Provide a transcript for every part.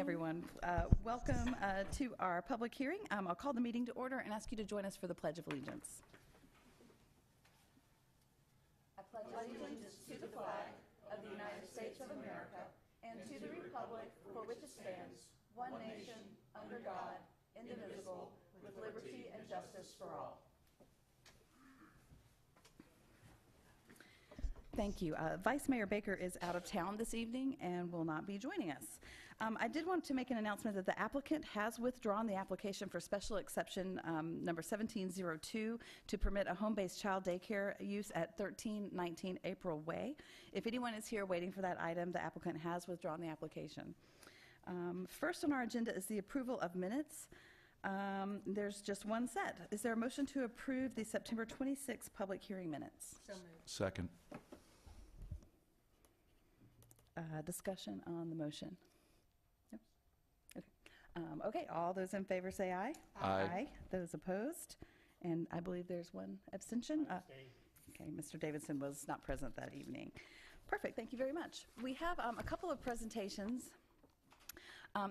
everyone. Welcome to our public hearing. I'll call the meeting to order and ask you to join us for the Pledge of Allegiance. I pledge allegiance to the flag of the United States of America and to the republic for which it stands, one nation, under God, indivisible, with liberty and justice for all. Thank you. Vice Mayor Baker is out of town this evening and will not be joining us. I did want to make an announcement that the applicant has withdrawn the application for special exception number 1702 to permit a home-based child daycare use at 1319 April Way. If anyone is here waiting for that item, the applicant has withdrawn the application. First on our agenda is the approval of minutes. There's just one set. Is there a motion to approve the September 26th public hearing minutes? So moved. Second. Discussion on the motion? No? Okay. Okay, all those in favor say aye. Aye. Those opposed? And I believe there's one abstention. Okay, Mr. Davidson was not present that evening. Perfect, thank you very much. We have a couple of presentations.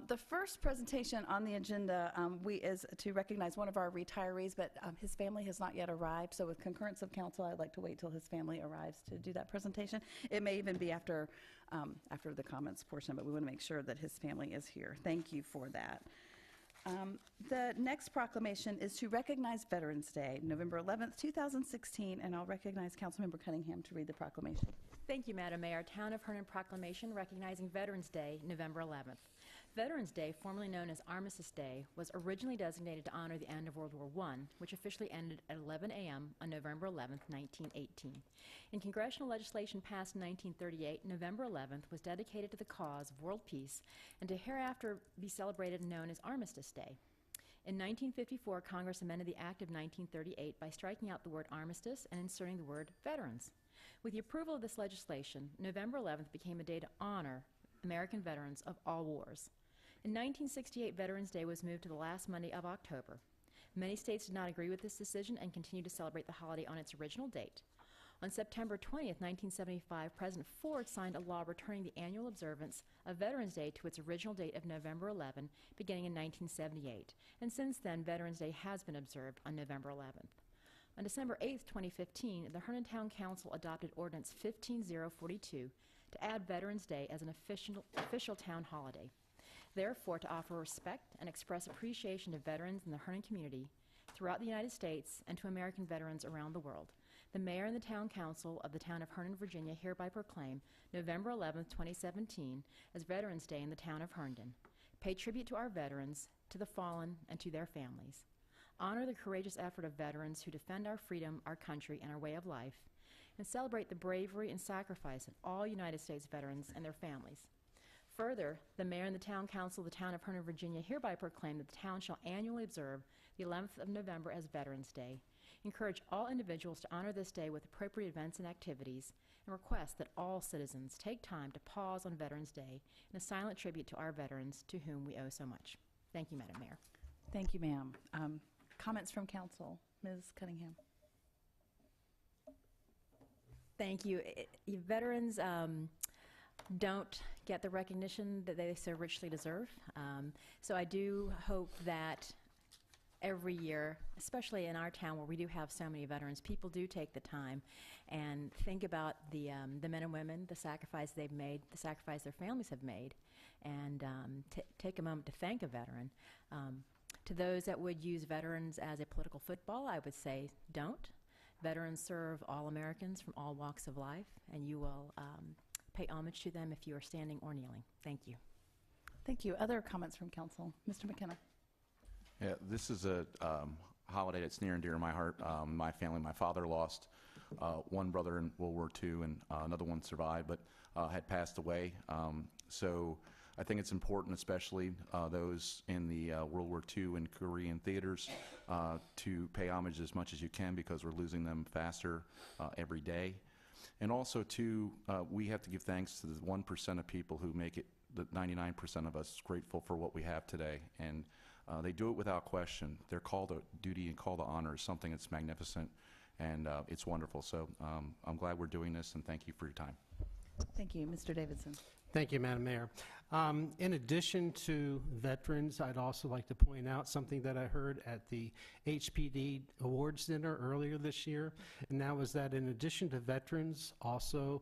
The first presentation on the agenda is to recognize one of our retirees, but his family has not yet arrived, so with concurrence of council, I'd like to wait till his family arrives to do that presentation. It may even be after the comments portion, but we want to make sure that his family is here. Thank you for that. The next proclamation is to recognize Veterans Day, November 11th, 2016, and I'll recognize Councilmember Cunningham to read the proclamation. Thank you, Madam Mayor. Town of Herndon proclamation recognizing Veterans Day, November 11th. Veterans Day, formerly known as Armistice Day, was originally designated to honor the end of World War I, which officially ended at 11 a.m. on November 11th, 1918. In congressional legislation passed in 1938, November 11th was dedicated to the cause of world peace and to hereafter be celebrated and known as Armistice Day. In 1954, Congress amended the Act of 1938 by striking out the word armistice and inserting the word veterans. With the approval of this legislation, November 11th became a day to honor American veterans of all wars. In 1968, Veterans Day was moved to the last Monday of October. Many states did not agree with this decision and continued to celebrate the holiday on its original date. On September 20th, 1975, President Ford signed a law returning the annual observance of Veterans Day to its original date of November 11, beginning in 1978. And since then, Veterans Day has been observed on November 11th. On December 8, 2015, the Herndon Town Council adopted Ordinance 15042 to add Veterans Day as an official town holiday. Therefore, to offer respect and express appreciation to veterans in the Herndon community throughout the United States and to American veterans around the world, the Mayor and the Town Council of the Town of Herndon, Virginia hereby proclaim November 11, 2017 as Veterans Day in the Town of Herndon. Pay tribute to our veterans, to the fallen, and to their families. Honor the courageous effort of veterans who defend our freedom, our country, and our way of life, and celebrate the bravery and sacrifice of all United States veterans and their families. Further, the Mayor and the Town Council of the Town of Herndon, Virginia hereby proclaim that the town shall annually observe the 11th of November as Veterans Day. Encourage all individuals to honor this day with appropriate events and activities, and request that all citizens take time to pause on Veterans Day in a silent tribute to our veterans to whom we owe so much. Thank you, Madam Mayor. Thank you, ma'am. Comments from council. Ms. Cunningham. Thank you. Veterans don't get the recognition that they so richly deserve. So I do hope that every year, especially in our town where we do have so many veterans, people do take the time and think about the men and women, the sacrifice they've made, the sacrifice their families have made, and take a moment to thank a veteran. To those that would use veterans as a political football, I would say don't. Veterans serve all Americans from all walks of life, and you will pay homage to them if you are standing or kneeling. Thank you. Thank you. Other comments from council? Mr. McKenna. Yeah, this is a holiday that's near and dear to my heart. My family, my father lost one brother in World War II, and another one survived, but had passed away. So I think it's important, especially those in the World War II and Korean theaters, to pay homage as much as you can, because we're losing them faster every day. And also, too, we have to give thanks to the 1% of people who make it, the 99% of us, grateful for what we have today. And they do it without question. Their call to duty and call to honor is something that's magnificent, and it's wonderful. So I'm glad we're doing this, and thank you for your time. Thank you. Mr. Davidson. Thank you, Madam Mayor. In addition to veterans, I'd also like to point out something that I heard at the HPD Awards Dinner earlier this year, and that was that in addition to veterans, also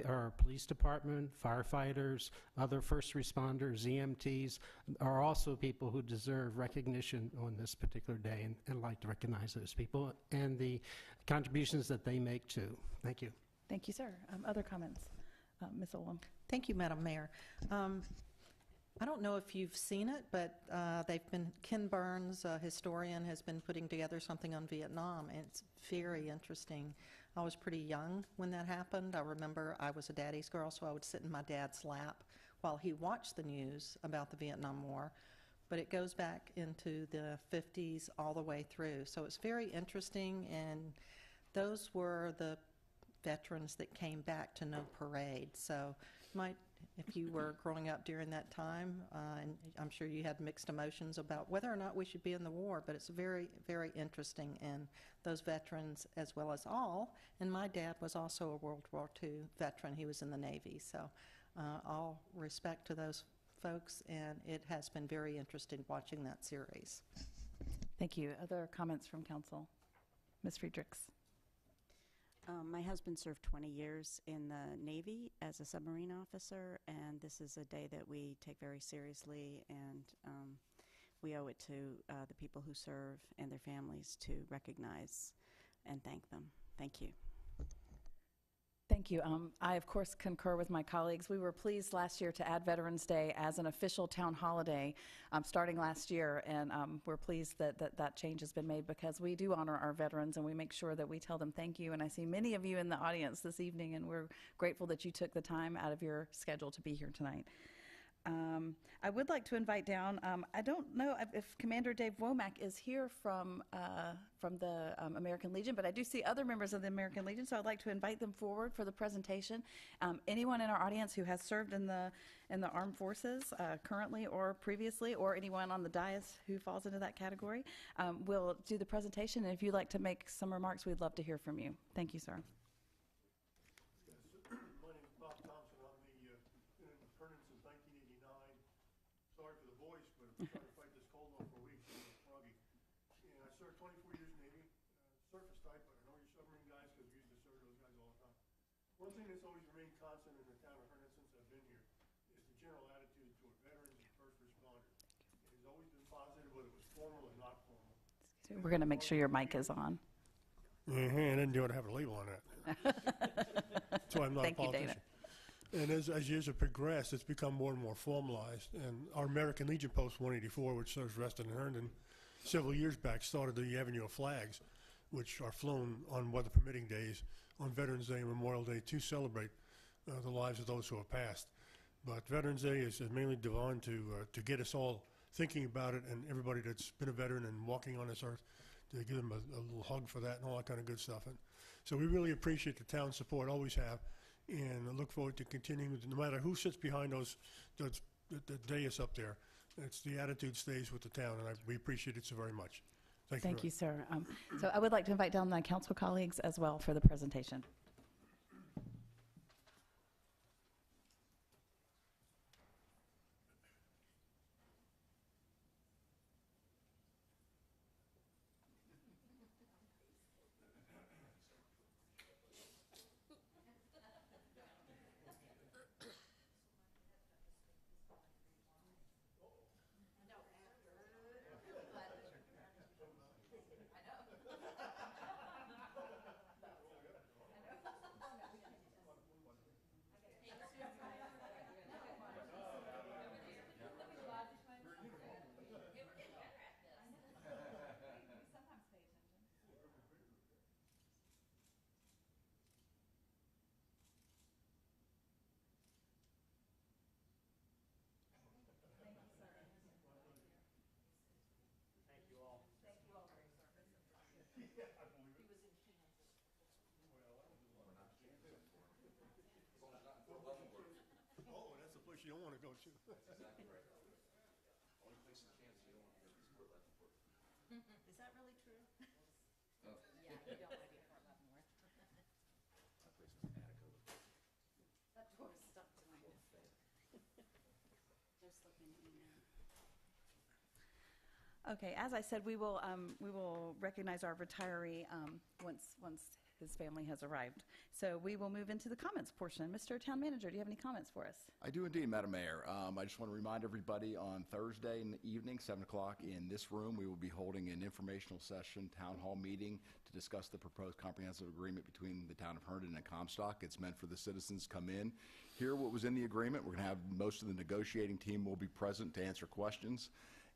our police department, firefighters, other first responders, EMTs are also people who deserve recognition on this particular day, and I'd like to recognize those people and the contributions that they make too. Thank you. Thank you, sir. Other comments? Ms. Olam. Thank you, Madam Mayor. I don't know if you've seen it, but Ken Burns, a historian, has been putting together something on Vietnam, and it's very interesting. I was pretty young when that happened. I remember I was a daddy's girl, so I would sit in my dad's lap while he watched the news about the Vietnam War. But it goes back into the 50s all the way through. So it's very interesting, and those were the veterans that came back to no parade. So if you were growing up during that time, and I'm sure you had mixed emotions about whether or not we should be in the war, but it's very, very interesting, and those veterans as well as all, and my dad was also a World War II veteran. He was in the Navy, so all respect to those folks, and it has been very interesting watching that series. Thank you. Other comments from council? Ms. Friedrichs. My husband served 20 years in the Navy as a submarine officer, and this is a day that we take very seriously, and we owe it to the people who serve and their families to recognize and thank them. Thank you. Thank you. I, of course, concur with my colleagues. We were pleased last year to add Veterans Day as an official town holiday starting last year, and we're pleased that change has been made because we do honor our veterans and we make sure that we tell them thank you. And I see many of you in the audience this evening, and we're grateful that you took the time out of your schedule to be here tonight. I would like to invite down, I don't know if Commander Dave Womack is here from the American Legion, but I do see other members of the American Legion, so I'd like to invite them forward for the presentation. Anyone in our audience who has served in the armed forces, currently or previously, or anyone on the dais who falls into that category, will do the presentation, and if you'd like to make some remarks, we'd love to hear from you. Thank you, sir. Trying to fight this cold off for a week, so it's froggy. And I served 24 years in the Navy, surface type, but I know you're submarine guys because we used to serve those guys all the time. One thing that's always remained constant in the town of Herndon since I've been here is the general attitude toward veterans and first responders. It has always been positive, whether it was formal or not formal. We're going to make sure your mic is on. And then you ought to have a label on that. That's why I'm not a politician. And as years have progressed, it's become more and more formalized. And our American Legion Post 184, which serves Reston and Herndon, several years back started the Avenue of Flags, which are flown on weather permitting days on Veterans Day and Memorial Day to celebrate the lives of those who have passed. But Veterans Day is mainly designed to get us all thinking about it, and everybody that's been a veteran and walking on this earth, to give them a little hug for that and all that kind of good stuff. And so we really appreciate the town's support, always have. And I look forward to continuing, no matter who sits behind the dais up there. It's the attitude stays with the town, and we appreciate it so very much. Thank you, sir. So I would like to invite down my council colleagues as well for the presentation. You don't want to go to. Exactly right. Only place in Kansas you don't want to go to is Fort Leavenworth. Is that really true? Oh. Yeah, you don't want to be at Fort Leavenworth. My place is in Attica. That door is stuck tonight. Okay, as I said, we will recognize our retiree once his family has arrived. So we will move into the comments portion. Mr. Town Manager, do you have any comments for us? I do indeed, Madam Mayor. I just want to remind everybody on Thursday in the evening, 7 o'clock, in this room, we will be holding an informational session, town hall meeting, to discuss the proposed comprehensive agreement between the town of Herndon and Comstock. It's meant for the citizens to come in, hear what was in the agreement. We're going to have most of the negotiating team will be present to answer questions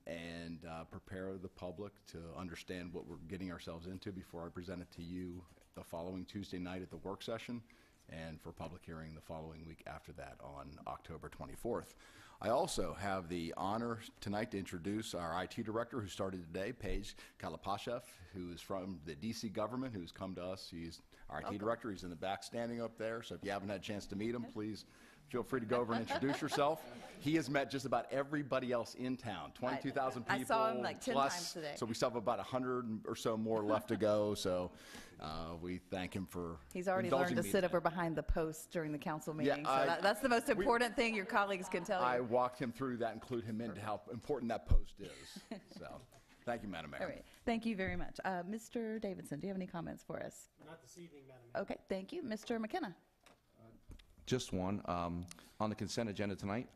and prepare the public to understand what we're getting ourselves into before I present it to you the following Tuesday night at the work session, and for public hearing the following week after that on October 24th. I also have the honor tonight to introduce our IT director who started today, Paige Kalapashev, who is from the DC government, who's come to us. He's our IT director. He's in the back standing up there, so if you haven't had a chance to meet him, please feel free to go over and introduce yourself. He has met just about everybody else in town, 22,000 people. I saw him like 10 plus, times today. So we still have about 100 or so more left to go, so we thank him for He's already indulging learned to me sit today. over behind the post during the council meeting. So I- that's the most important thing your colleagues can tell I you. walked him through that, include him into how important that post is. So, thank you, Madam Mayor. All right, thank you very much. Mr. Davidson, do you have any comments for us? Not this evening, Madam Mayor. Okay, thank you. Mr. McKenna? Just one. On the consent agenda tonight,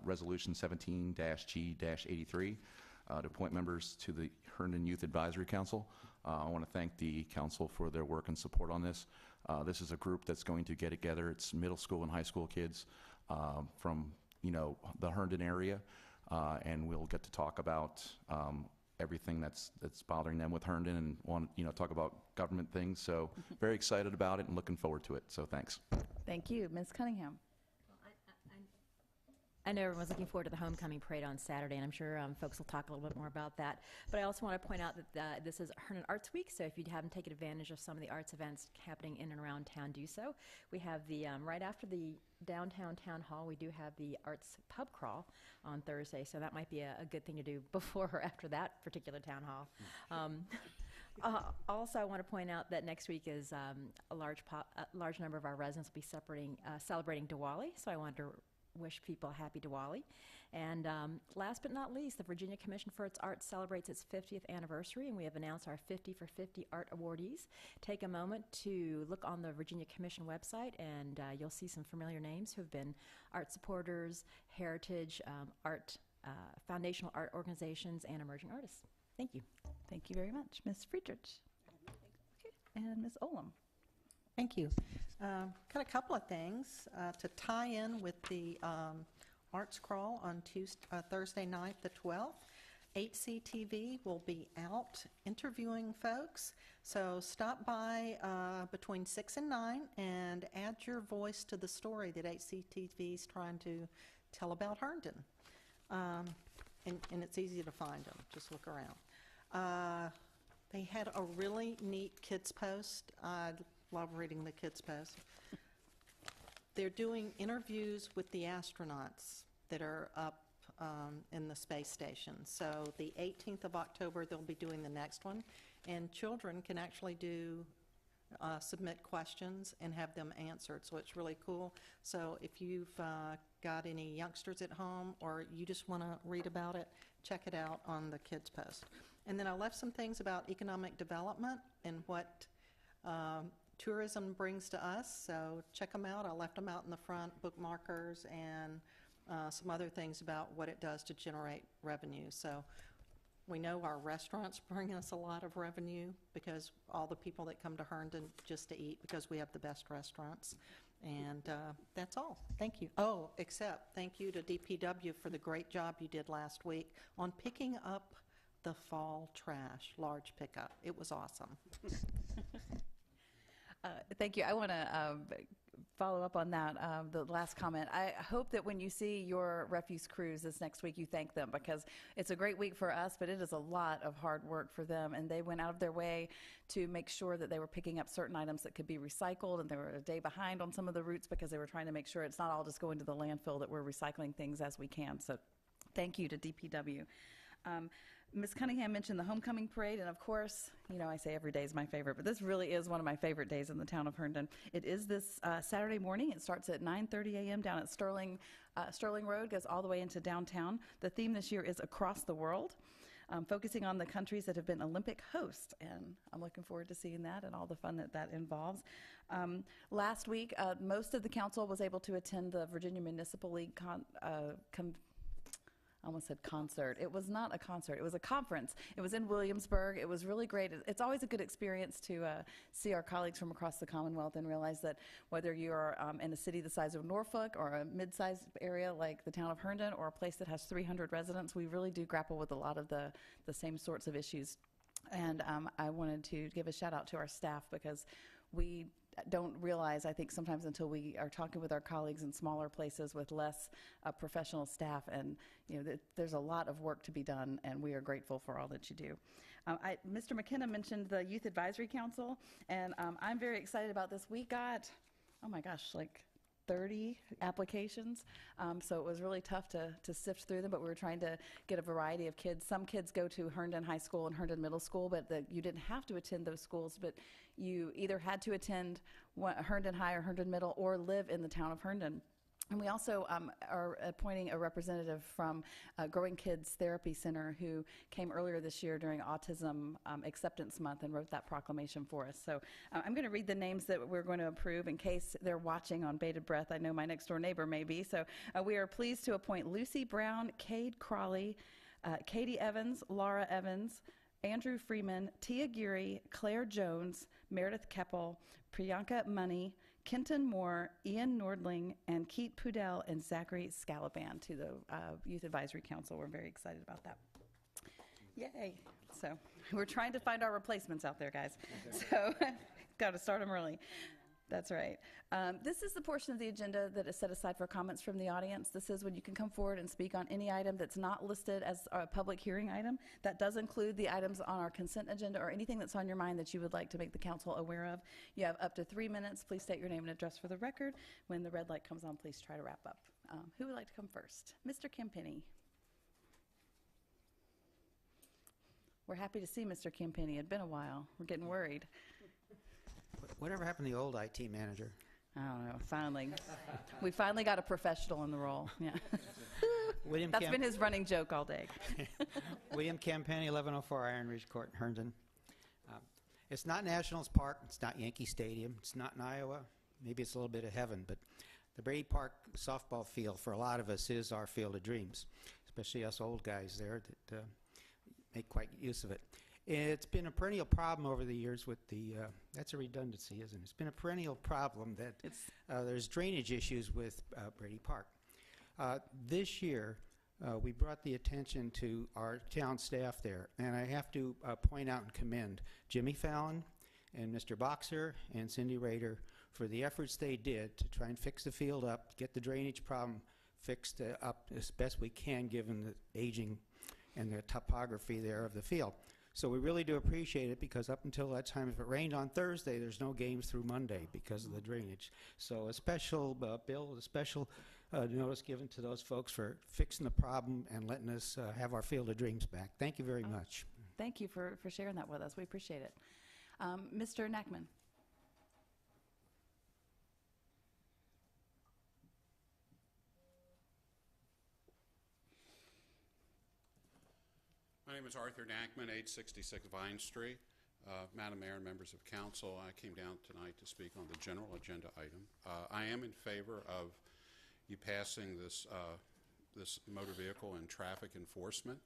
Resolution 17-G-83, to appoint members to the Herndon Youth Advisory Council. I want to thank the council for their work and support on this. This is a group that's going to get together. It's middle school and high school kids from, the Herndon area, and we'll get to talk about everything that's bothering them with Herndon and want talk about government things. So very excited about it and looking forward to it. So thanks. Thank you. Ms. Cunningham? I know everyone's looking forward to the homecoming parade on Saturday, and I'm sure folks will talk a little bit more about that. But I also want to point out that this is Herndon Arts Week, so if you haven't taken advantage of some of the arts events happening in and around town, do so. We have the, right after the downtown town hall, we do have the arts pub crawl on Thursday, so that might be a good thing to do before or after that particular town hall. Also, I want to point out that next week is a large number of our residents will be celebrating Diwali, so I wanted to wish people happy Diwali. And last but not least, the Virginia Commission for its Arts celebrates its 50th anniversary, and we have announced our 50 for 50 art awardees. Take a moment to look on the Virginia Commission website, and you'll see some familiar names who have been art supporters, heritage, art, foundational art organizations, and emerging artists. Thank you. Thank you very much. Ms. Friedrich? Okay. And Ms. Olam? Thank you. Got a couple of things to tie in with the Arts Crawl on Thursday night, the 12th. HCTV will be out interviewing folks, so stop by between 6 and 9 and add your voice to the story that HCTV is trying to tell about Herndon. And it's easy to find them. Just look around. They had a really neat kids post. I love reading the kids post. They're doing interviews with the astronauts that are up in the space station. So the 18th of October, they'll be doing the next one. And children can actually submit questions and have them answered. So it's really cool. So if you've got any youngsters at home or you just want to read about it, check it out on the kids post. And then I left some things about economic development and what tourism brings to us, so check them out. I left them out in the front, bookmarkers, and some other things about what it does to generate revenue. So we know our restaurants bring us a lot of revenue because all the people that come to Herndon just to eat, because we have the best restaurants. And that's all. Thank you. Oh, except thank you to DPW for the great job you did last week on picking up the fall trash, large pickup. It was awesome. Thank you. I want to follow up on that, the last comment. I hope that when you see your refuse crews this next week, you thank them, because it's a great week for us, but it is a lot of hard work for them, and they went out of their way to make sure that they were picking up certain items that could be recycled, and they were a day behind on some of the routes because they were trying to make sure it's not all just going to the landfill, that we're recycling things as we can. So thank you to DPW. Ms. Cunningham mentioned the homecoming parade, and of course, you know, I say every day is my favorite, but this really is one of my favorite days in the town of Herndon. It is this Saturday morning. It starts at 9:30 a.m. down at Sterling Road, goes all the way into downtown. The theme this year is Across the World, focusing on the countries that have been Olympic hosts, and I'm looking forward to seeing that and all the fun that that involves. Last week, most of the council was able to attend the Virginia Municipal League I almost said concert. It was not a concert. It was a conference. It was in Williamsburg. It was really great. It's always a good experience to see our colleagues from across the Commonwealth and realize that whether you're in a city the size of Norfolk or a mid-sized area like the town of Herndon or a place that has 300 residents, we really do grapple with a lot of the same sorts of issues. And I wanted to give a shout out to our staff because we don't realize, I think, sometimes until we are talking with our colleagues in smaller places with less professional staff, and you know, there's a lot of work to be done, and we are grateful for all that you do. Mr. McKenna mentioned the Youth Advisory Council, and I'm very excited about this. We got, oh my gosh, like 30 applications, so it was really tough to sift through them, but we were trying to get a variety of kids. Some kids go to Herndon High School and Herndon Middle School, but you didn't have to attend those schools, but you either had to attend Herndon High or Herndon Middle or live in the town of Herndon. And we also are appointing a representative from Growing Kids Therapy Center who came earlier this year during Autism Acceptance Month and wrote that proclamation for us. So I'm going to read the names that we're going to approve in case they're watching on bated breath. I know my next door neighbor may be. So we are pleased to appoint Lucy Brown, Cade Crawley, Katie Evans, Laura Evans, Andrew Freeman, Tia Geary, Claire Jones, Meredith Keppel, Priyanka Money, Kenton Moore, Ian Nordling, and Keith Pudell and Zachary Scalaban to the Youth Advisory Council. We're very excited about that. Yay. So we're trying to find our replacements out there, guys. So got to start them early. That's right. This is the portion of the agenda that is set aside for comments from the audience. This is when you can come forward and speak on any item that's not listed as a public hearing item. That does include the items on our consent agenda or anything that's on your mind that you would like to make the council aware of. You have up to 3 minutes. Please state your name and address for the record. When the red light comes on, please try to wrap up. Who would like to come first? Mr. Campenny. We're happy to see Mr. Campenny. It had been a while. We're getting worried. Whatever happened to the old IT manager? I don't know. Finally, we finally got a professional in the role. Yeah, that's been his running joke all day. William Campenny, 1104 Iron Ridge Court, Herndon. It's not Nationals Park. It's not Yankee Stadium. It's not in Iowa. Maybe it's a little bit of heaven, but the Brady Park softball field for a lot of us is our field of dreams, especially us old guys there that make quite use of it. It's been a perennial problem over the years with the, that's a redundancy, isn't it? It's been a perennial problem that there's drainage issues with Brady Park. This year, we brought the attention to our town staff there, and I have to point out and commend Jimmy Fallon and Mr. Boxer and Cindy Rader for the efforts they did to try and fix the field up, get the drainage problem fixed up as best we can given the aging and the topography there of the field. So we really do appreciate it because up until that time, if it rained on Thursday, there's no games through Monday because of the drainage. So a special bill, a special notice given to those folks for fixing the problem and letting us have our field of dreams back. Thank you very much. Thank you for sharing that with us. We appreciate it. Mr. Nackman. My name is Arthur Nackman, 866 Vine Street. Madam Mayor and members of council, I came down tonight to speak on the general agenda item. I am in favor of you passing this, this motor vehicle and traffic enforcement.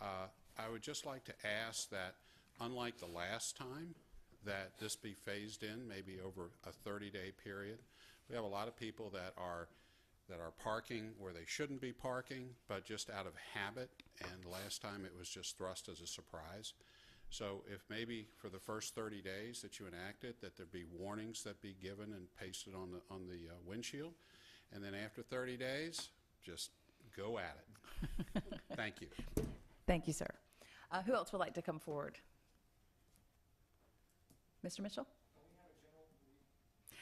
I would just like to ask that, unlike the last time, that this be phased in maybe over a 30-day period. We have a lot of people that are parking where they shouldn't be parking, but just out of habit, and last time it was just thrust as a surprise. So if maybe for the first 30 days that you enacted, that there be warnings that be given and pasted on the windshield, and then after 30 days, just go at it. Thank you. Thank you, sir. Who else would like to come forward? Mr. Mitchell?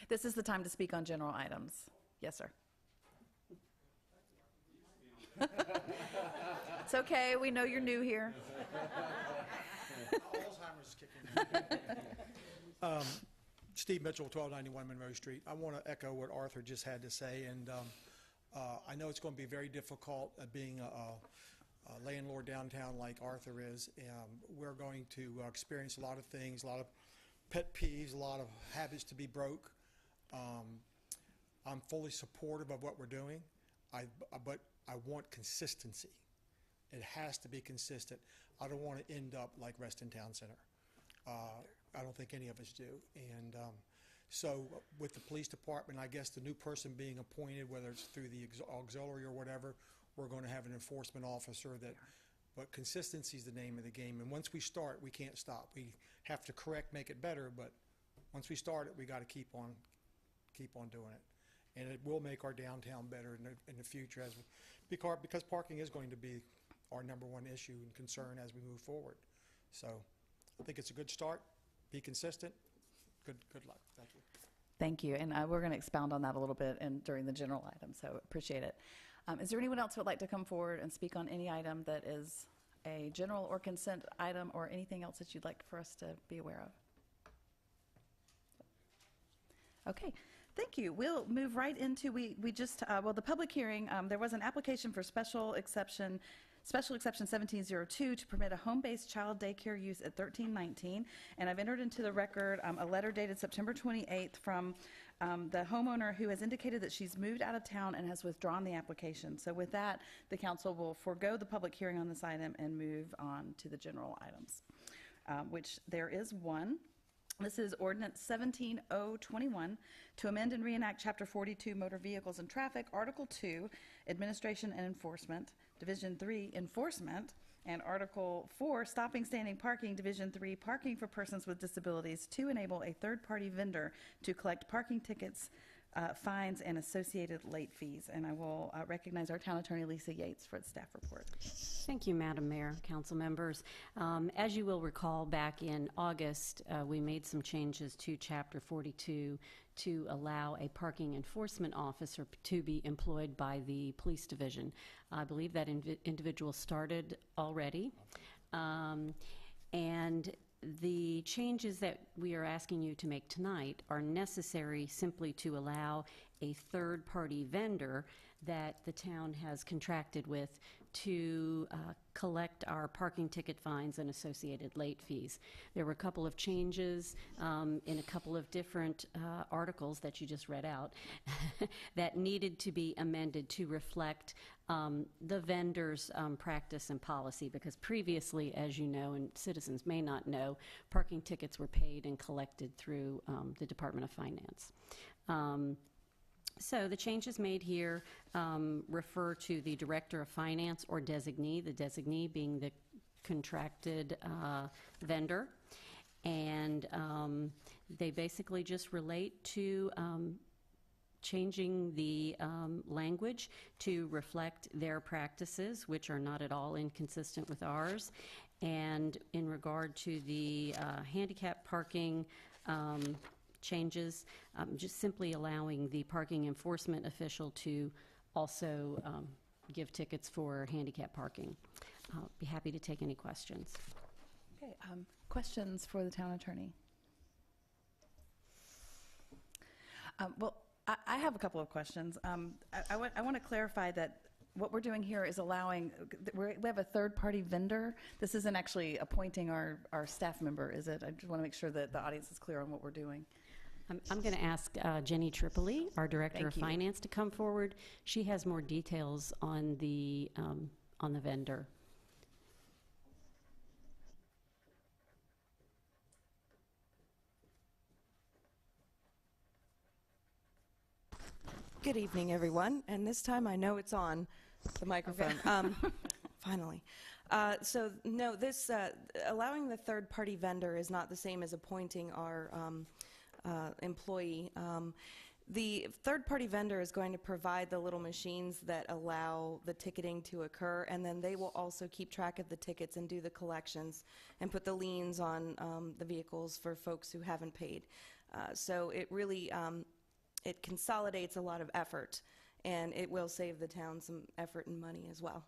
This is the time to speak on general items. Yes, sir. It's okay. We know you're new here. Alzheimer's kicking in. Steve Mitchell, 1291 Monroe Street. I want to echo what Arthur just had to say, and I know it's going to be very difficult being a landlord downtown like Arthur is. We're going to experience a lot of things, a lot of pet peeves, a lot of habits to be broke. I'm fully supportive of what we're doing, but I want consistency. It has to be consistent. I don't want to end up like Reston Town Center. I don't think any of us do. And so with the police department, I guess the new person being appointed, whether it's through the auxiliary or whatever, we're going to have an enforcement officer that, but consistency is the name of the game. And once we start, we can't stop. We have to correct, make it better, but once we start it, we got to keep on doing it. And it will make our downtown better in the future because parking is going to be our number one issue and concern as we move forward. So I think it's a good start. Be consistent. Good luck. Thank you. Thank you. And we're going to expound on that a little bit during the general item, so appreciate it. Is there anyone else who would like to come forward and speak on any item that is a general or consent item or anything else that you'd like for us to be aware of? Okay. Thank you. We'll move right into, we just, the public hearing, there was an application for special exception 1702 to permit a home-based child daycare use at 1319, and I've entered into the record a letter dated September 28th from the homeowner who has indicated that she's moved out of town and has withdrawn the application. So with that, the council will forego the public hearing on this item and move on to the general items, which there is one. This is Ordinance 17021 to amend and reenact Chapter 42 Motor Vehicles and Traffic, Article 2, Administration and Enforcement, Division 3, Enforcement, and Article 4, Stopping Standing Parking, Division 3, Parking for Persons with Disabilities, to enable a third-party vendor to collect parking tickets, fines, and associated late fees. And I will recognize our Town Attorney, Lisa Yates, for the staff report. Thank you, Madam Mayor, council members. As you will recall, back in August, we made some changes to Chapter 42 to allow a parking enforcement officer to be employed by the police division. I believe that individual started already. And the changes that we are asking you to make tonight are necessary simply to allow a third-party vendor that the town has contracted with to collect our parking ticket fines and associated late fees. There were a couple of changes in a couple of different articles that you just read out that needed to be amended to reflect the vendor's practice and policy, because previously, as you know, and citizens may not know, parking tickets were paid and collected through the Department of Finance. So the changes made here refer to the Director of Finance or designee, the designee being the contracted vendor. And they basically just relate to changing the language to reflect their practices, which are not at all inconsistent with ours. And in regard to the handicap parking changes, just simply allowing the parking enforcement official to also give tickets for handicap parking. I'll be happy to take any questions. Okay, questions for the town attorney? Well, I have a couple of questions. I want to clarify that what we're doing here is allowing, we have a third-party vendor. This isn't actually appointing our staff member, is it? I just want to make sure that the audience is clear on what we're doing. I'm going to ask Jenny Tripoli, our Director of Finance, to come forward. She has more details on the vendor. Good evening, everyone. And this time I know it's on, the microphone. Okay. Finally. So, no, this allowing the third-party vendor is not the same as appointing our employee. The third-party vendor is going to provide the little machines that allow the ticketing to occur, and then they will also keep track of the tickets and do the collections and put the liens on the vehicles for folks who haven't paid. So it really it consolidates a lot of effort, and it will save the town some effort and money as well.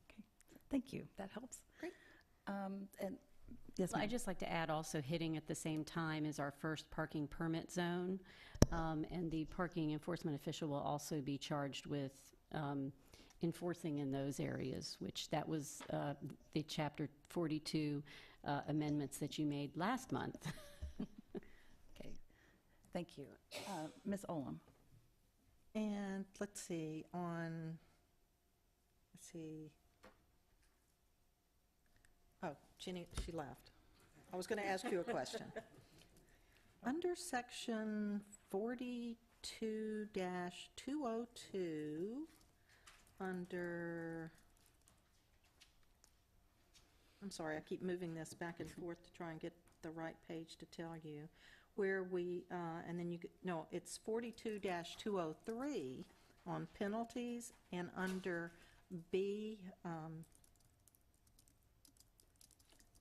Okay, thank you. That helps. Great. And yes, Well, ma'am. I'd just like to add also hitting at the same time is our first parking permit zone. And the parking enforcement official will also be charged with enforcing in those areas, which that was the Chapter 42 amendments that you made last month. Okay, thank you. Ms. Olam? And let's see, oh, Jenny, she left. I was going to ask you a question. Under section 42-202, I'm sorry, I keep moving this back and forth to try and get the right page to tell you, where we, and then no, it's 42-203 on penalties, and under B,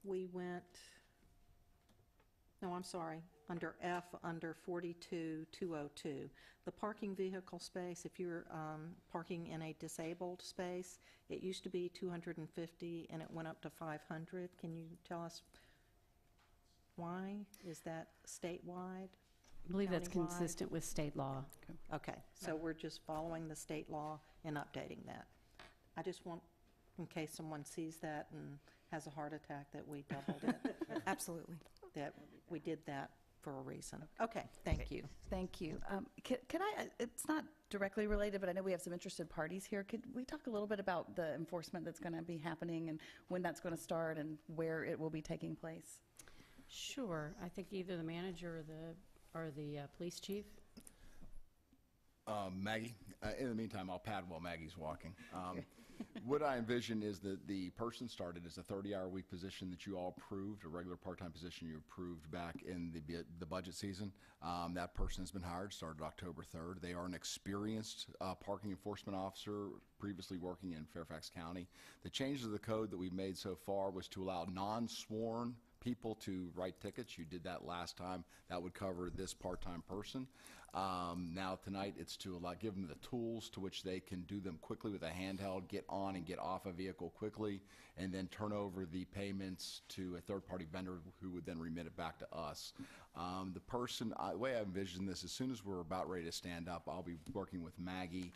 we went, no, I'm sorry, under F, under 42-202. The parking vehicle space, if you're parking in a disabled space, it used to be 250 and it went up to 500. Can you tell us why? Is that statewide? I believe that's Countywide? consistent with state law. Okay, so we're just following the state law and updating that. I just want, in case someone sees that and has a heart attack, that we doubled it, Absolutely. that we did that for a reason. Okay, thank you. Thank you. Could I, it's not directly related, but I know we have some interested parties here. Could we talk a little bit about the enforcement that's going to be happening and when that's going to start and where it will be taking place? Sure. I think either the manager or the police chief. Maggie, in the meantime, I'll pad while Maggie's walking. What I envision is that the person started as a 30-hour-week position that you all approved, a regular part-time position you approved back in the budget season. That person has been hired, started October 3rd. They are an experienced parking enforcement officer, previously working in Fairfax County. The changes of the code that we've made so far was to allow non-sworn people to write tickets. You did that last time. That would cover this part-time person. Now tonight it's to give them the tools to which they can do them quickly with a handheld, get on and get off a vehicle quickly, and then turn over the payments to a third-party vendor who would then remit it back to us. The way I envision this, as soon as we're about ready to stand up, I'll be working with Maggie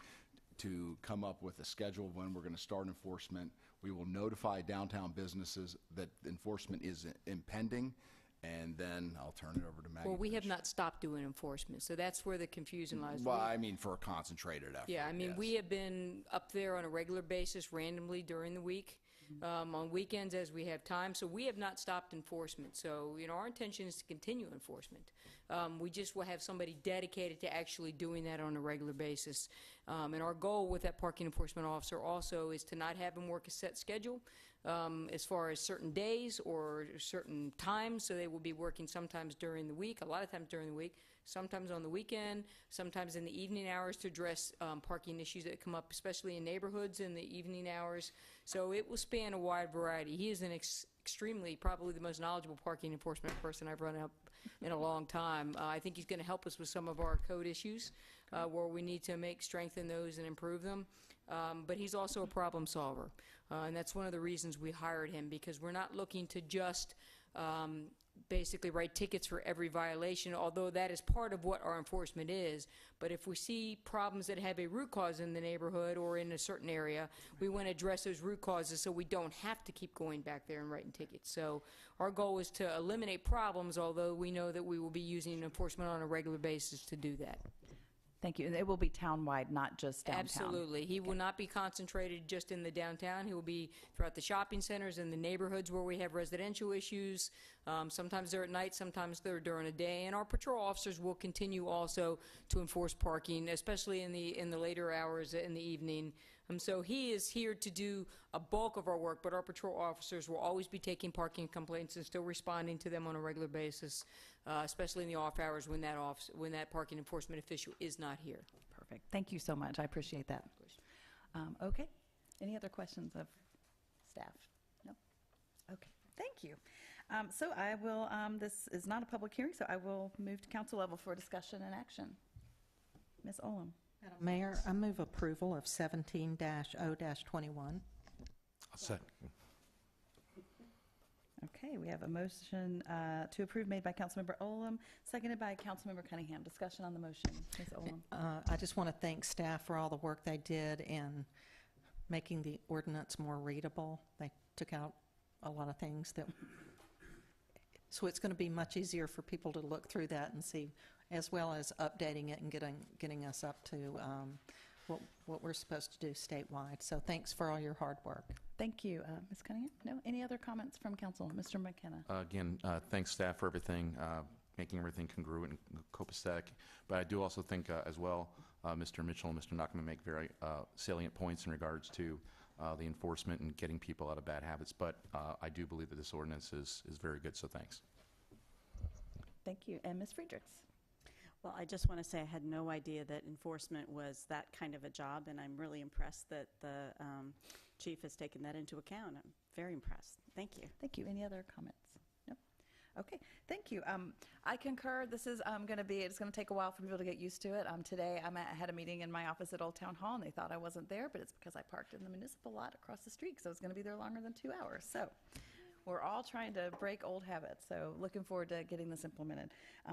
to come up with a schedule of when we're going to start enforcement. We will notify downtown businesses that enforcement is impending, and then I'll turn it over to Maggie. Well, we have not stopped doing enforcement, so that's where the confusion lies. Well, I mean, for a concentrated effort. Yeah, I mean, yes. we have been up there on a regular basis randomly during the week, on weekends as we have time, so we have not stopped enforcement. So, our intention is to continue enforcement. We just will have somebody dedicated to actually doing that on a regular basis. And our goal with that parking enforcement officer also is to not have him work a set schedule as far as certain days or certain times. So they will be working sometimes during the week, a lot of times during the week, sometimes on the weekend, sometimes in the evening hours to address parking issues that come up, especially in neighborhoods in the evening hours. So it will span a wide variety. He is an extremely, probably the most knowledgeable parking enforcement person I've run up in a long time. I think he's going to help us with some of our code issues where we need to strengthen those and improve them. But he's also a problem solver. And that's one of the reasons we hired him, because we're not looking to just basically write tickets for every violation, although that is part of what our enforcement is. But if we see problems that have a root cause in the neighborhood or in a certain area, we want to address those root causes so we don't have to keep going back there and writing tickets. So our goal is to eliminate problems, although we know that we will be using enforcement on a regular basis to do that. Thank you. And it will be townwide, not just downtown. Absolutely. He will not be concentrated just in the downtown. He will be throughout the shopping centers and the neighborhoods where we have residential issues. Sometimes they're at night, sometimes they're during the day. And our patrol officers will continue also to enforce parking, especially in the later hours in the evening. So he is here to do a bulk of our work, but our patrol officers will always be taking parking complaints and still responding to them on a regular basis, especially in the off hours when that parking enforcement official is not here. Perfect. Thank you so much. I appreciate that. Okay. Any other questions of staff? No? Okay. Thank you. So I will, this is not a public hearing, so I will move to council level for discussion and action. Ms. Olam. Madam Mayor, I move approval of 17-0-21. I'll second. Okay, we have a motion to approve made by Councilmember Olem, seconded by Councilmember Cunningham. Discussion on the motion. Ms. Olem. I just want to thank staff for all the work they did in making the ordinance more readable. They took out a lot of things that, so it's going to be much easier for people to look through that and see, as well as updating it and getting us up to what we're supposed to do statewide. So thanks for all your hard work. Thank you. Ms. Cunningham? No? Any other comments from council? Mr. McKenna? Again, thanks staff for everything, making everything congruent and copacetic. But I do also think as well, Mr. Mitchell and Mr. Nachman make very salient points in regards to the enforcement and getting people out of bad habits. But I do believe that this ordinance is very good, so thanks. Thank you. And Ms. Friedrichs? Well, I just want to say I had no idea that enforcement was that kind of a job, and I'm really impressed that the chief has taken that into account. I'm very impressed. Thank you. Thank you. Any other comments? No? Okay. Thank you. I concur. This is going to be, it's going to take a while for people to get used to it. Today I had a meeting in my office at Old Town Hall, and they thought I wasn't there, but it's because I parked in the municipal lot across the street, so I was going to be there longer than 2 hours. So we're all trying to break old habits, so looking forward to getting this implemented.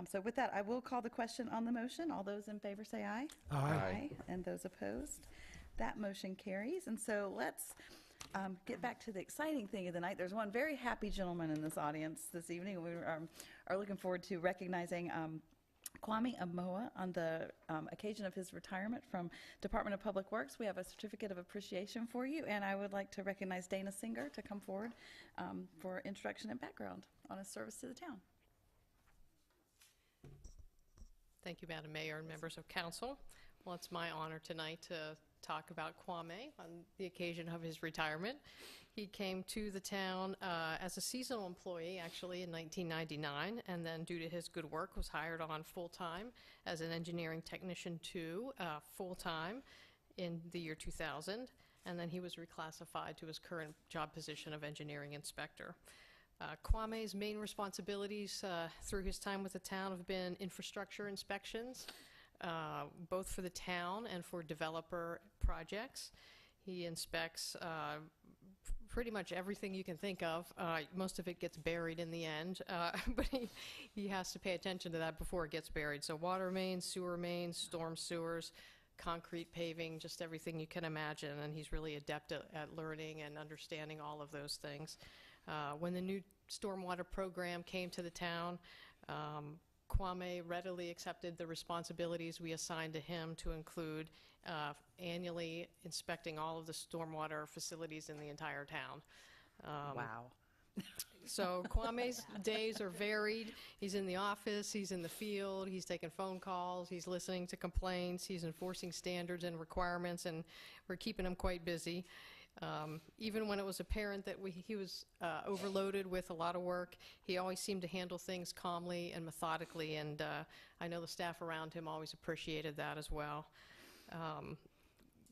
So with that, I will call the question on the motion. All those in favor say aye. Aye. Aye. And those opposed? That motion carries. And so let's get back to the exciting thing of the night. There's one very happy gentleman in this audience this evening. We are looking forward to recognizing Kwame Amoa on the occasion of his retirement from Department of Public Works. We have a certificate of appreciation for you, and I would like to recognize Dana Singer to come forward for introduction and background on his service to the town. Thank you, Madam Mayor and members of council. Well, it's my honor tonight to talk about Kwame on the occasion of his retirement. He came to the town as a seasonal employee, actually, in 1999, and then due to his good work was hired on full-time as an engineering technician 2, full-time in the year 2000, and then he was reclassified to his current job position of engineering inspector. Kwame's main responsibilities through his time with the town have been infrastructure inspections, both for the town and for developer projects. He inspects pretty much everything you can think of. Most of it gets buried in the end, but he has to pay attention to that before it gets buried. So water mains, storm sewers, concrete paving, just everything you can imagine, and he's really adept at learning and understanding all of those things. When the new stormwater program came to the town, Kwame readily accepted the responsibilities we assigned to him to include annually inspecting all of the stormwater facilities in the entire town. Wow. So Kwame's days are varied. He's in the office, he's in the field, he's taking phone calls, he's listening to complaints, he's enforcing standards and requirements, and we're keeping him quite busy. Even when it was apparent that he was overloaded with a lot of work, he always seemed to handle things calmly and methodically, and I know the staff around him always appreciated that as well.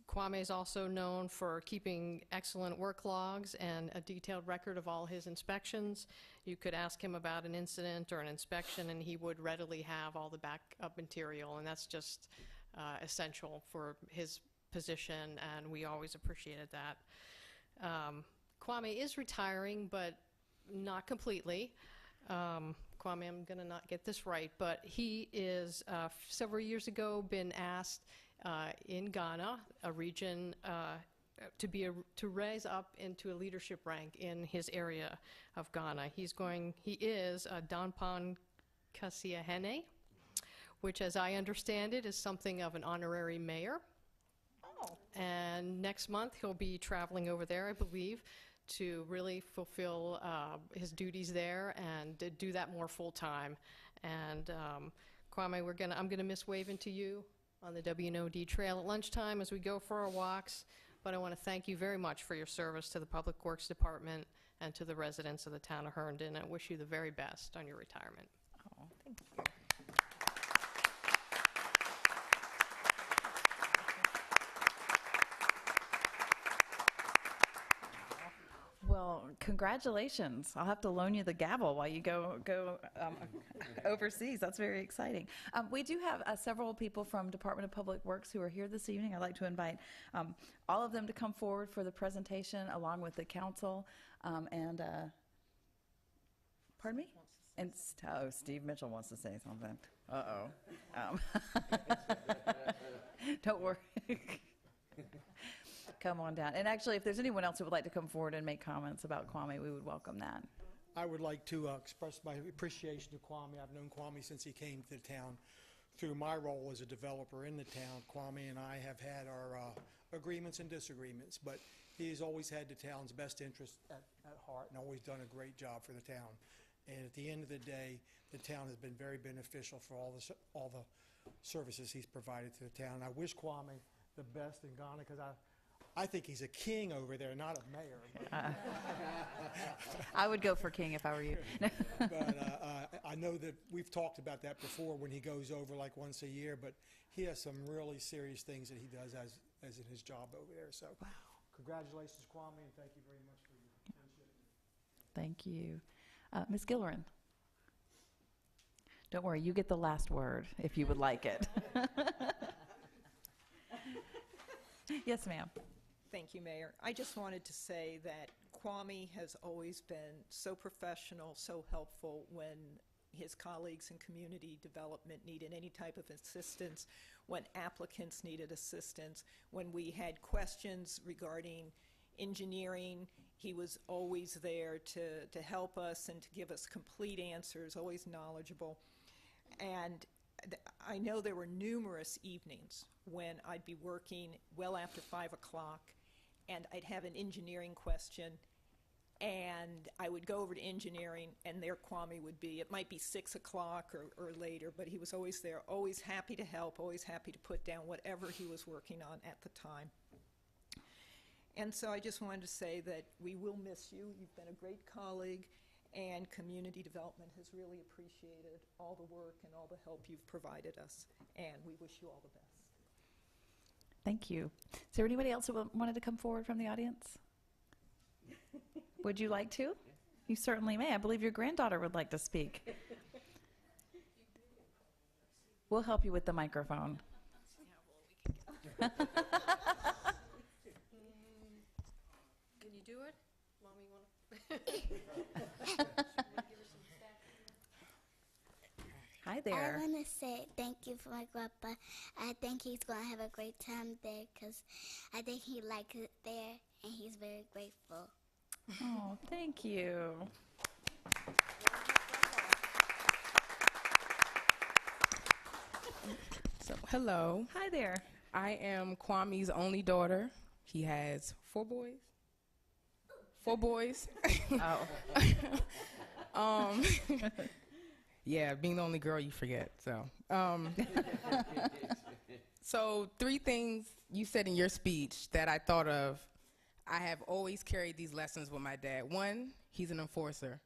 Kwame is also known for keeping excellent work logs and a detailed record of all his inspections. You could ask him about an incident or an inspection, and he would readily have all the backup material, and that's just essential for his position, and we always appreciated that. Kwame is retiring, but not completely. Kwame, I'm going to not get this right, but he is several years ago been asked in Ghana, a region, to rise up into a leadership rank in his area of Ghana. He is a Dampan Kasiahene, which, as I understand it, is something of an honorary mayor. And next month he'll be traveling over there, I believe, to really fulfill his duties there and to do that more full time. And Kwame, I'm gonna miss waving to you on the WNOD trail at lunchtime as we go for our walks. But I want to thank you very much for your service to the Public Works Department and to the residents of the town of Herndon, and wish you the very best on your retirement. Oh, thank you. Well, congratulations. I'll have to loan you the gavel while you go overseas. That's very exciting. We do have several people from Department of Public Works who are here this evening. I'd like to invite all of them to come forward for the presentation along with the council. Pardon me? And Steve Mitchell wants to say something. Uh-oh. Don't worry. Come on down. And actually, if there's anyone else who would like to come forward and make comments about Kwame, we would welcome that. I would like to express my appreciation to Kwame. I've known Kwame since he came to the town. Through my role as a developer in the town, Kwame and I have had our agreements and disagreements, but he's always had the town's best interest at heart and always done a great job for the town. And at the end of the day, the town has been very beneficial for all the services he's provided to the town. I wish Kwame the best in Ghana because I think he's a king over there, not a mayor. I would go for king if I were you. But I know that we've talked about that before when he goes over like once a year, but he has some really serious things that he does as in his job over there. So congratulations, Kwame, and thank you very much for your attention. Thank you. Ms. Gillerin. Don't worry, you get the last word if you would like it. Yes, ma'am. Thank you, Mayor. I just wanted to say that Kwame has always been so professional, so helpful when his colleagues in community development needed any type of assistance, when applicants needed assistance, when we had questions regarding engineering. He was always there to help us and to give us complete answers, always knowledgeable. And I know there were numerous evenings when I'd be working well after 5 o'clock and I'd have an engineering question and I would go over to engineering and there Kwame would be. It might be 6 o'clock or later, but he was always there, always happy to help, always happy to put down whatever he was working on at the time. And so I just wanted to say that we will miss you. You've been a great colleague, and community development has really appreciated all the work and all the help you've provided us, and we wish you all the best. Thank you. Is there anybody else who wanted to come forward from the audience? Would you like to? You certainly may. I believe your granddaughter would like to speak. We'll help you with the microphone. Can you do it? Mommy, Hi there. I want to say thank you for my grandpa. I think he's going to have a great time there because I think he likes it there and he's very grateful. Oh, thank you. So, hello. Hi there. I am Kwame's only daughter. He has 4 boys. 4 boys. Oh. Yeah, being the only girl, you forget. So, so 3 things you said in your speech that I thought of. I have always carried these lessons with my dad. 1, he's an enforcer,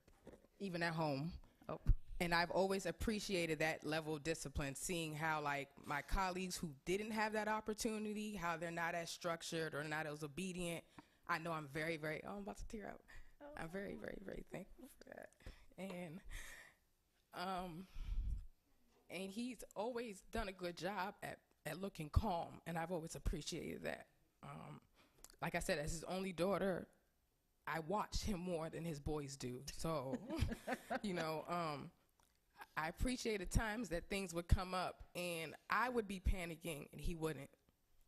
even at home. Oh. And I've always appreciated that level of discipline, seeing how, like, my colleagues who didn't have that opportunity, how they're not as structured or not as obedient. I know I'm very, very, I'm about to tear up. I'm very, very, very thankful for that. And he's always done a good job at looking calm, and I've always appreciated that. Like I said, as his only daughter, I watch him more than his boys do. So, you know, I appreciated times that things would come up, and I would be panicking, and he wouldn't.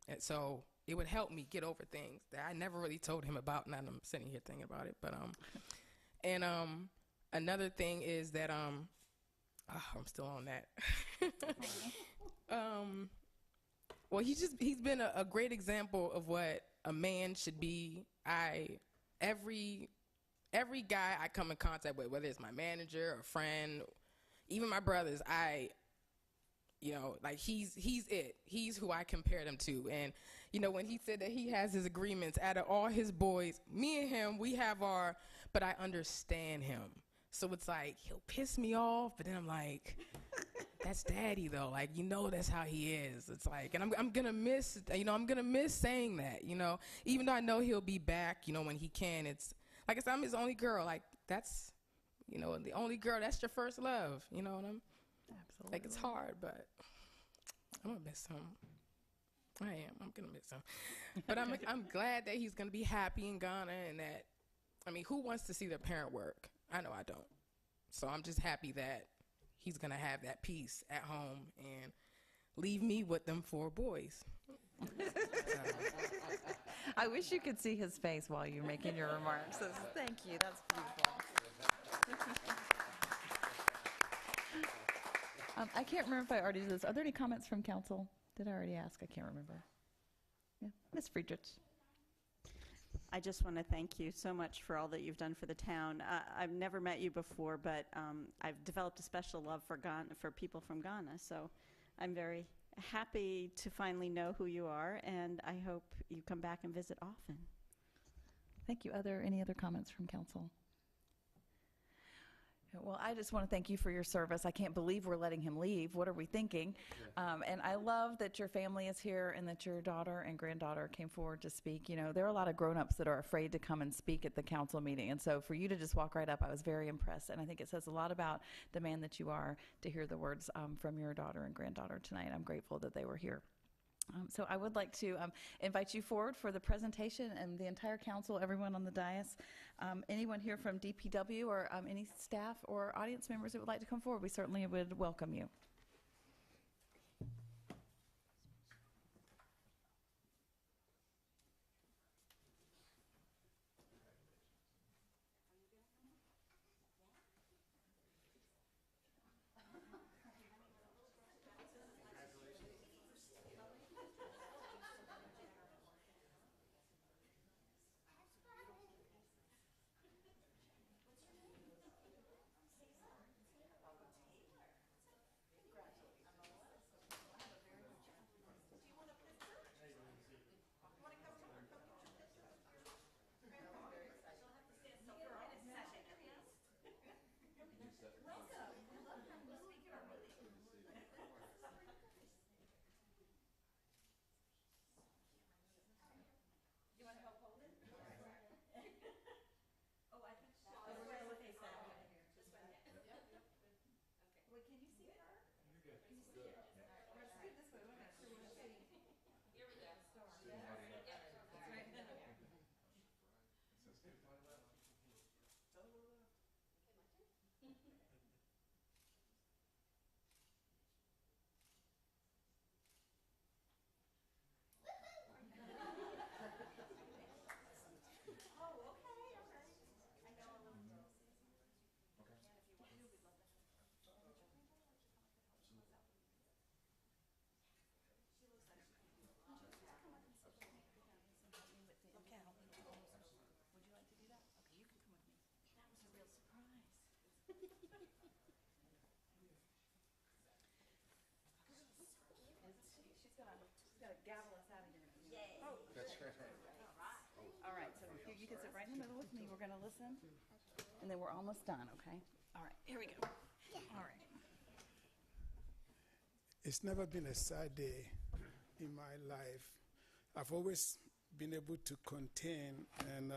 And so it would help me get over things that I never really told him about, and I'm sitting here thinking about it. But another thing is that I'm still on that. Well, he's been a great example of what a man should be. Every guy I come in contact with, whether it's my manager or friend, even my brothers, like he's it. He's who I compared him to. And, you know, when he said that he has his agreements, out of all his boys, me and him, we have but I understand him. So it's like, he'll piss me off, but then I'm like, that's daddy though. Like, you know, that's how he is. It's like, and I'm going to miss, I'm going to miss saying that, even though I know he'll be back, when he can. It's like I said, I'm his only girl. Like, that's, the only girl, that's your first love, and I'm Absolutely. like, it's hard, but I'm going to miss him. I'm going to miss him. But I'm glad that he's going to be happy in Ghana, and that, who wants to see their parent work? I know I don't. So I'm just happy that he's going to have that peace at home and leave me with them 4 boys. I wish you could see his face while you're making your remarks. Thank you. That's beautiful. I can't remember if I already did this. Are there any comments from council? Did I already ask? I can't remember. Yeah, Ms. Friedrich. I just want to thank you so much for all that you've done for the town. I've never met you before, but I've developed a special love for Ghana, for people from Ghana. So I'm very happy to finally know who you are, and I hope you come back and visit often. Thank you. Any other comments from council? Well, I just want to thank you for your service. I can't believe we're letting him leave. What are we thinking? And I love that your family is here and that your daughter and granddaughter came forward to speak. You know, there are a lot of grown-ups that are afraid to come and speak at the council meeting. And so for you to just walk right up, I was very impressed. And I think it says a lot about the man that you are to hear the words from your daughter and granddaughter tonight. I'm grateful that they were here. So I would like to invite you forward for the presentation, and the entire council, everyone on the dais. Anyone here from DPW or any staff or audience members that would like to come forward, we certainly would welcome you. All right, so here you can sit right in the middle with me. We're going to listen, and then we're almost done, okay? All right, here we go. All right. It's never been a sad day in my life. I've always been able to contain, and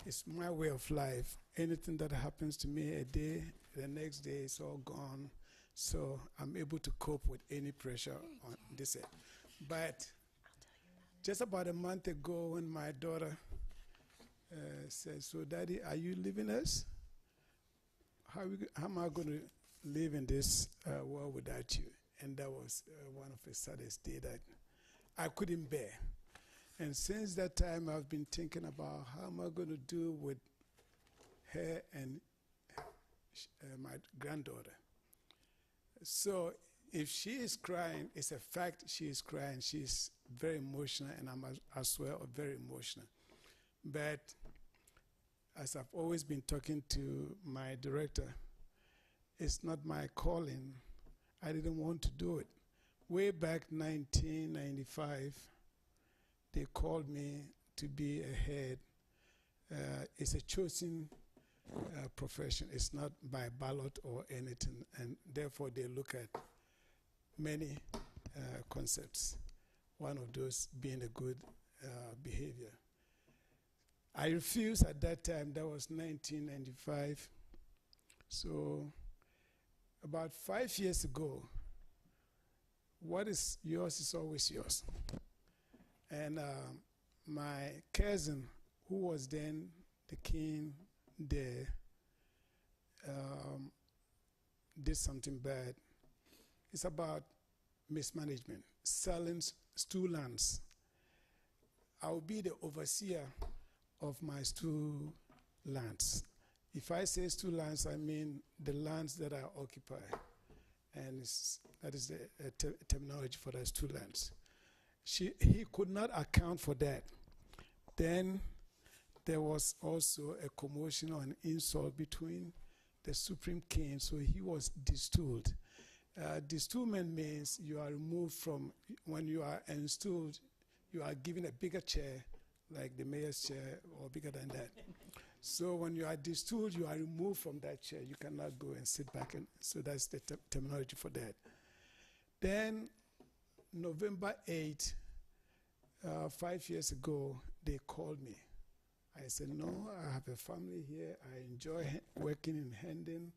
it's my way of life. Anything that happens to me a day, the next day it's all gone. So I'm able to cope with any pressure on this end. But just about a month ago, when my daughter said, "So Daddy, are you leaving us? How am I going to live in this world without you?" And that was one of the saddest days that I couldn't bear. And since that time, I've been thinking about how am I going to do with her and my granddaughter. So if she is crying, it's a fact she is crying. She's very emotional, and I'm as well very emotional. But as I've always been talking to my director, it's not my calling. I didn't want to do it. Way back 1995, they called me to be a head. It's a chosen profession. It's not by ballot or anything, and therefore they look at many concepts, one of those being a good behavior. I refused at that time. That was 1995. So about 5 years ago, what is yours is always yours. And my cousin, who was then the king there, did something bad. It's about mismanagement, selling stool lands. I will be the overseer of my stool lands. If I say stool lands, I mean the lands that are occupied. And that is the terminology for the stool lands. He could not account for that. Then there was also a commotion or an insult between the Supreme King, so he was destooled. Destoolment means you are removed from, when you are installed, you are given a bigger chair, like the mayor's chair, or bigger than that. So when you are destooled, you are removed from that chair. You cannot go and sit back. So that's the terminology for that. Then November 8, 5 years ago, they called me. I said, no, I have a family here. I enjoy working in Herndon.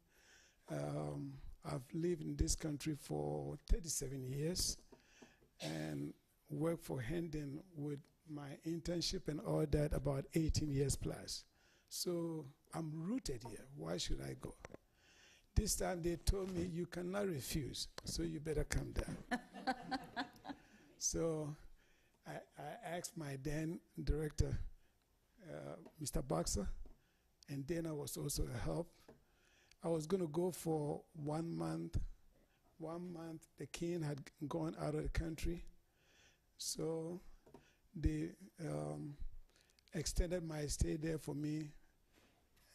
I've lived in this country for 37 years and worked for Herndon with my internship and all that about 18 years plus. So I'm rooted here. Why should I go? This time they told me you cannot refuse, so you better come down. So I asked my then director, Mr. Boxer, and then I was also a help. I was going to go for 1 month. 1 month, the king had gone out of the country. So they extended my stay there for me,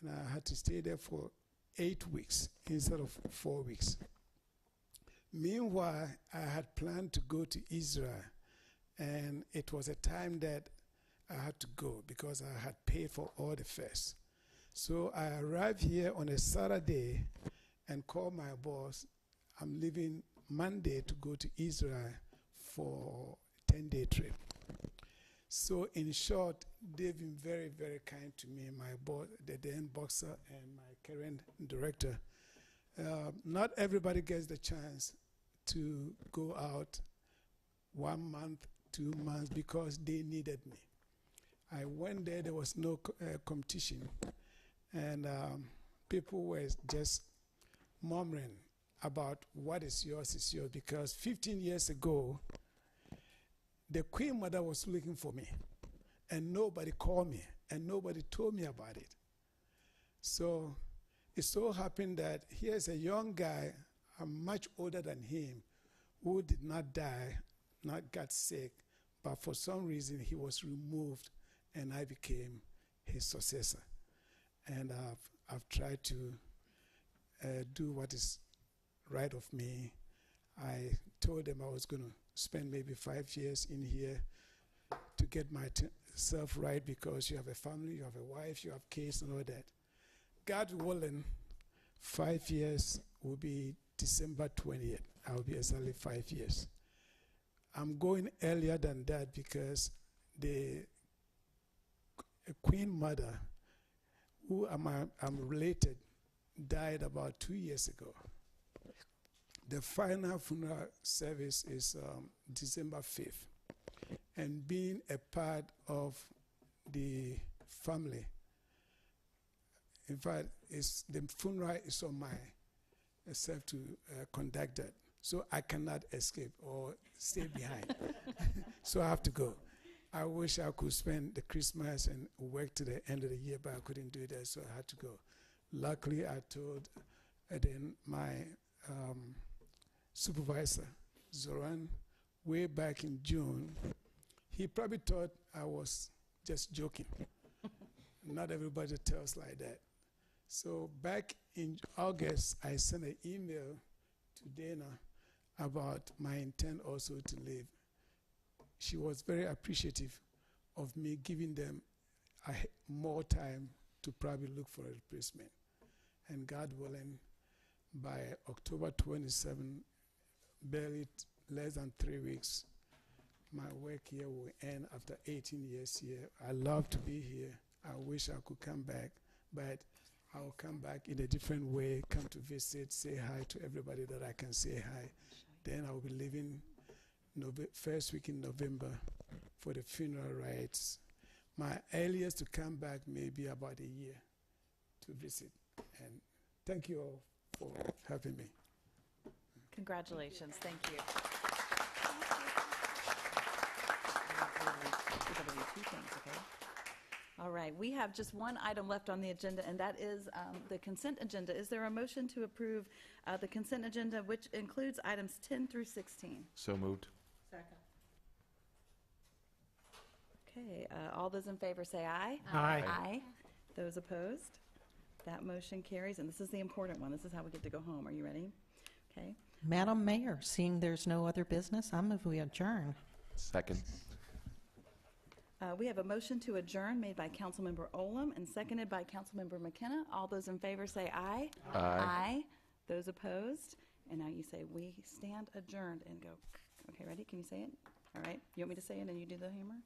and I had to stay there for 8 weeks instead of 4 weeks. Meanwhile, I had planned to go to Israel, and it was a time that I had to go because I had paid for all the fares. So I arrived here on a Saturday and called my boss. I'm leaving Monday to go to Israel for a 10-day trip. So in short, they've been very, very kind to me, my boss, the then boxer, and my current director. Not everybody gets the chance to go out 1 month, 2 months, because they needed me. I went there, there was no competition. And people were just murmuring about what is yours, because 15 years ago, the Queen Mother was looking for me, and nobody called me, and nobody told me about it. So it so happened that here's a young guy, I'm much older than him, who did not die, not got sick, but for some reason he was removed, and I became his successor. And I've tried to do what is right of me. I told them I was going to spend maybe 5 years in here to get myself right, because you have a family, you have a wife, you have kids and all that. God willing, 5 years will be December 20th. I will be exactly 5 years. I'm going earlier than that because the Queen Mother, who I'm related, died about 2 years ago. The final funeral service is December 5th. And being a part of the family, in fact, the funeral is on myself to conduct that. So I cannot escape or stay behind. So I have to go. I wish I could spend the Christmas and work to the end of the year, but I couldn't do that, so I had to go. Luckily, I told then my supervisor, Zoran, way back in June. He probably thought I was just joking. Not everybody tells like that. So back in August, I sent an email to Dana about my intent also to leave. She was very appreciative of me giving them more time to probably look for a replacement. And God willing, by October 27, barely less than 3 weeks, my work here will end after 18 years here. I love to be here. I wish I could come back, but I will come back in a different way, come to visit, say hi to everybody that I can say hi. Then I will be leaving first week in November for the funeral rites. My earliest to come back may be about a year to visit. And Thank you all for having me. Congratulations. Thank you. All right, we have just one item left on the agenda, and that is the consent agenda. Is there a motion to approve the consent agenda, which includes items 10 through 16? So moved. Second. Okay, all those in favor say aye. Aye. Aye. Those opposed? That motion carries, and this is the important one. This is how we get to go home. Are you ready? Okay. Madam Mayor, seeing there's no other business, I move we adjourn. Second. We have a motion to adjourn made by Councilmember Olem and seconded by Councilmember McKenna. All those in favor say aye. Aye. Aye. Those opposed? And now you say, we stand adjourned, and go. Okay, ready? Can you say it? All right. You want me to say it and you do the hammer?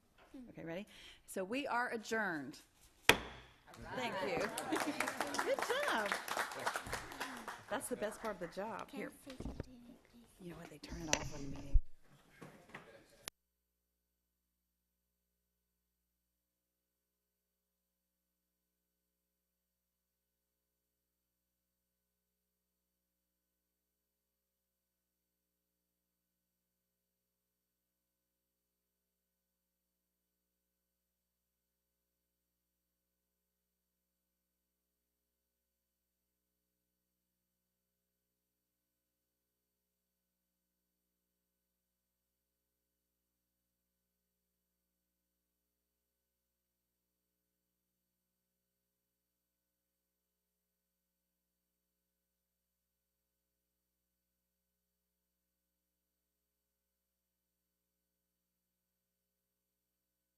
Okay, ready? So we are adjourned. Thank you. Good job. That's the best part of the job. Here. You know what? They turn it off when the meeting.